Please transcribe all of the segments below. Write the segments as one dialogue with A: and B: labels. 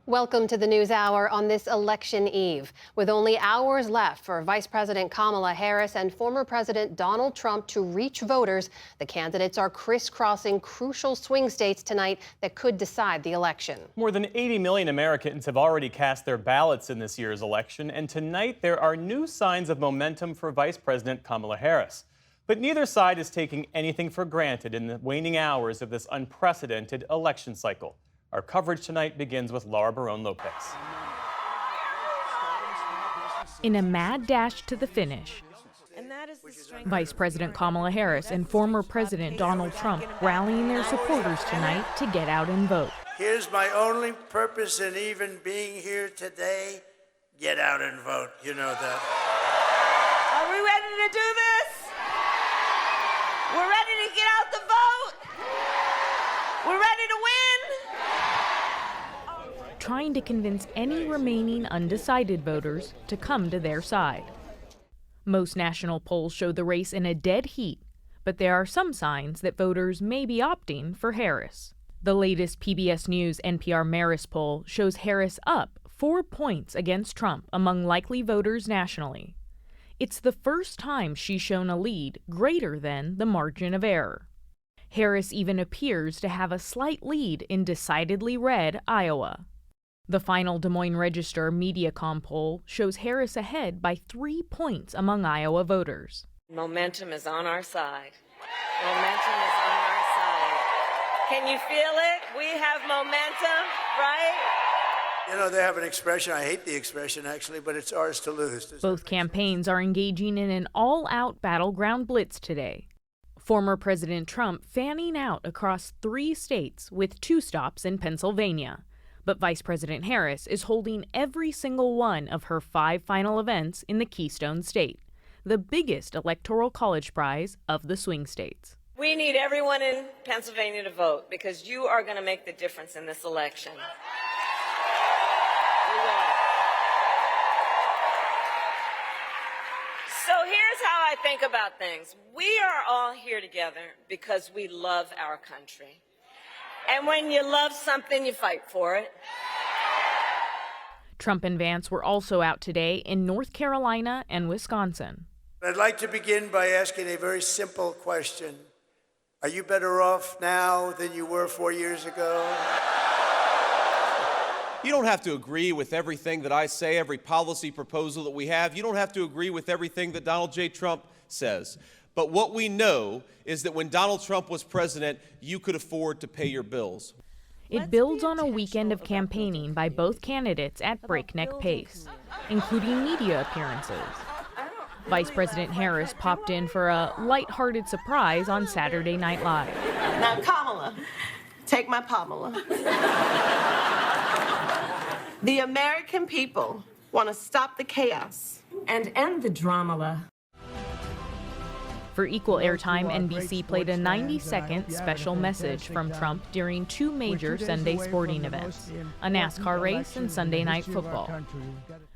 A: Welcome to the News Hour on this election eve. With only hours left for Vice President Kamala Harris and former President Donald Trump to reach voters, the candidates are crisscrossing crucial swing states tonight that could decide the election.
B: More than 80 million Americans have already cast their ballots in this year's election, and tonight there are new signs of momentum for Vice President Kamala Harris. But neither side is taking anything for granted in the waning hours of this unprecedented election cycle. Our coverage tonight begins with Laura Barone-Lopez.
C: In a mad dash to the finish, Vice President Kamala Harris and former President Donald Trump rallying their supporters tonight to get out and vote.
D: Here's my only purpose in even being here today: get out and vote. You know that.
E: Are we ready to do this? We're ready to get out the vote. We're ready to win.
C: Trying to convince any remaining undecided voters to come to their side. Most national polls show the race in a dead heat, but there are some signs that voters may be opting for Harris. The latest PBS News NPR Marist poll shows Harris up 4 points against Trump among likely voters nationally. It's the first time she's shown a lead greater than the margin of error. Harris even appears to have a slight lead in decidedly red Iowa. The final Des Moines Register Mediacom poll shows Harris ahead by 3 points among Iowa voters.
E: Momentum is on our side. Momentum is on our side. Can you feel it? We have momentum, right?
D: You know, they have an expression, I hate the expression actually, but it's ours to lose.
C: Both campaigns are engaging in an all-out battleground blitz today. Former President Trump fanning out across 3 states with 2 stops in Pennsylvania. But Vice President Harris is holding every single one of her 5 final events in the Keystone State, the biggest electoral college prize of the swing states.
E: We need everyone in Pennsylvania to vote because you are going to make the difference in this election. You will. So here's how I think about things. We are all here together because we love our country. And when you love something, you fight for it.
C: Trump and Vance were also out today in North Carolina and Wisconsin.
D: I'd like to begin by asking a very simple question. Are you better off now than you were 4 years ago?
F: You don't have to agree with everything that I say, every policy proposal that we have. You don't have to agree with everything that Donald J. Trump says. But what we know is that when Donald Trump was president, you could afford to pay your bills.
C: It builds on a weekend of campaigning by both candidates at breakneck pace, including media appearances. Vice President Harris popped in for a lighthearted surprise on Saturday Night Live.
E: Now, Kamala, take my Pamela. The American people want to stop the chaos and end the drama.
C: For equal airtime, NBC played a 90-second special message from Trump during 2 major Sunday sporting events, a NASCAR race and Sunday Night Football.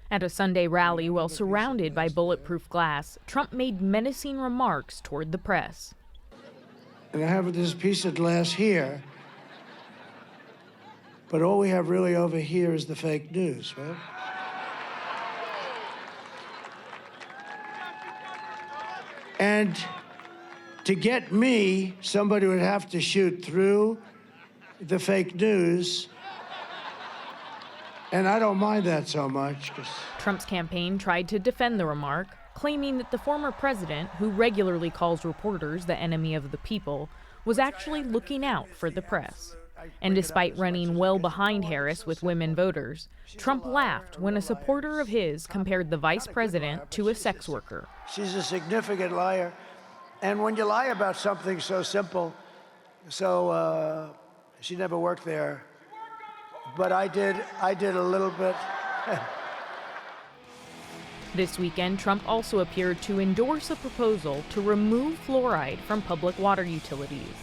C: At a Sunday rally while surrounded by bulletproof glass, Trump made menacing remarks toward the press.
D: And I have this piece of glass here, but all we have really over here is the fake news, right? And to get me, somebody would have to shoot through the fake news. And I don't mind that so much.
C: Trump's campaign tried to defend the remark, claiming that the former president, who regularly calls reporters the enemy of the people, was actually looking out for the press. And despite running well behind Harris with women voters, Trump laughed when a supporter of his compared the vice president to a sex worker.
D: She's a significant liar. And when you lie about something so simple, she never worked there. But I did a little bit.
C: This weekend, Trump also appeared to endorse a proposal to remove fluoride from public water utilities,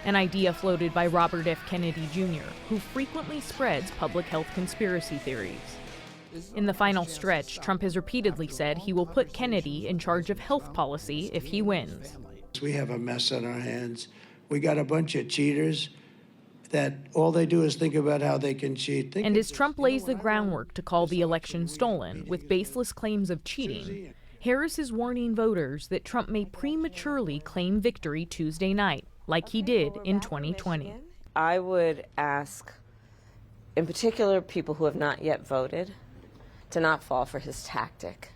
C: an idea floated by Robert F. Kennedy Jr., who frequently spreads public health conspiracy theories. In the final stretch, Trump has repeatedly said he will put Kennedy in charge of health policy if he wins.
D: We have a mess on our hands. We got a bunch of cheaters that all they do is think about how they can cheat.
C: And as Trump lays the groundwork to call the election stolen with baseless claims of cheating, Harris is warning voters that Trump may prematurely claim victory Tuesday night, like he did in 2020.
E: I would ask, in particular, people who have not yet voted, to not fall for his tactic.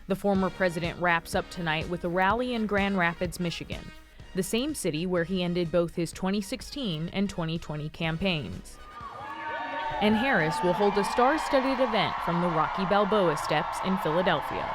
C: The former president wraps up tonight with a rally in Grand Rapids, Michigan, the same city where he ended both his 2016 and 2020 campaigns. And Harris will hold a star-studded event from the Rocky Balboa Steps in Philadelphia.